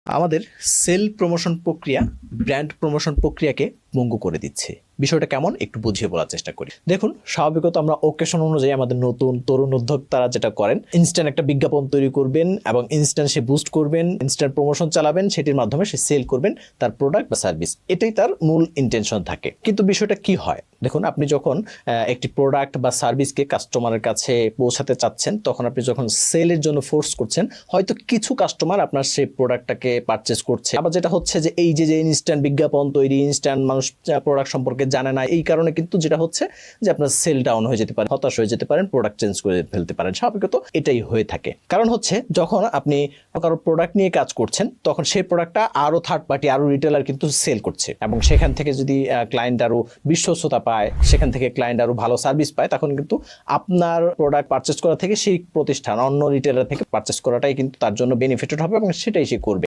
আমাদের sell promotion প্রক্রিয়া brand promotion প্রক্রিয়াকে পঙ্গু করে দিচ্ছে। বিষয়টা কেমন একটু বুঝিয়ে বলার চেষ্টা করি। দেখুন, স্বাভাবিকত আমরা ওকেশন অনুযায়ী আমাদের নতুন তরুণ উদ্যোক্তারা যেটা করেন, ইনস্ট্যান্ট একটা বিজ্ঞাপন তৈরি করবেন এবং ইনস্ট্যান্ট সে বুস্ট করবেন, ইনস্ট্যান্ট প্রমোশন চালাবেন, সেটির মাধ্যমে সে সেল করবেন তার প্রোডাক্ট বা সার্ভিস। এটাই তার মূল ইন্টেনশন থাকে। কিন্তু বিষয়টা কি হয়, দেখুন, আপনি যখন একটি প্রোডাক্ট বা সার্ভিসকে কাস্টমারের কাছে পৌঁছাতে চাচ্ছেন, তখন আপনি যখন সেলের জন্য ফোর্স করছেন, হয়তো কিছু কাস্টমার আপনার সেই প্রোডাক্টটাকে পারচেস করছে। আবার যেটা হচ্ছে যে এই যে ইনস্ট্যান্ট বিজ্ঞাপন তৈরি, ইনস্ট্যান্ট মানুষ প্রোডাক্ট সম্পর্কে জানে না, এই কারণে কিন্তু যেটা হচ্ছে যে আপনার সেল ডাউন হয়ে যেতে পারে, হতাশ হয়ে যেতে পারেন, প্রোডাক্ট চেঞ্জ করে ফেলতে পারেন। স্বাভাবিকত এটাই হয়ে থাকে। কারণ হচ্ছে যখন আপনি কারো প্রোডাক্ট নিয়ে কাজ করছেন, তখন সেই প্রোডাক্টটা আরো থার্ড পার্টি, আরো রিটেলার কিন্তু সেল করছে, এবং সেখান থেকে যদি ক্লায়েন্ট আরো বিশ্বস্ততা পায়, সেখান থেকে ক্লায়েন্ট আরো ভালো সার্ভিস পায়, তখন কিন্তু আপনার প্রোডাক্ট পারচেস করা থেকে সেই প্রতিষ্ঠান অন্য রিটেলার থেকে পারচেস করাটাই কিন্তু তার জন্য বেনিফিটেড হবে এবং সেটাই সে করবে।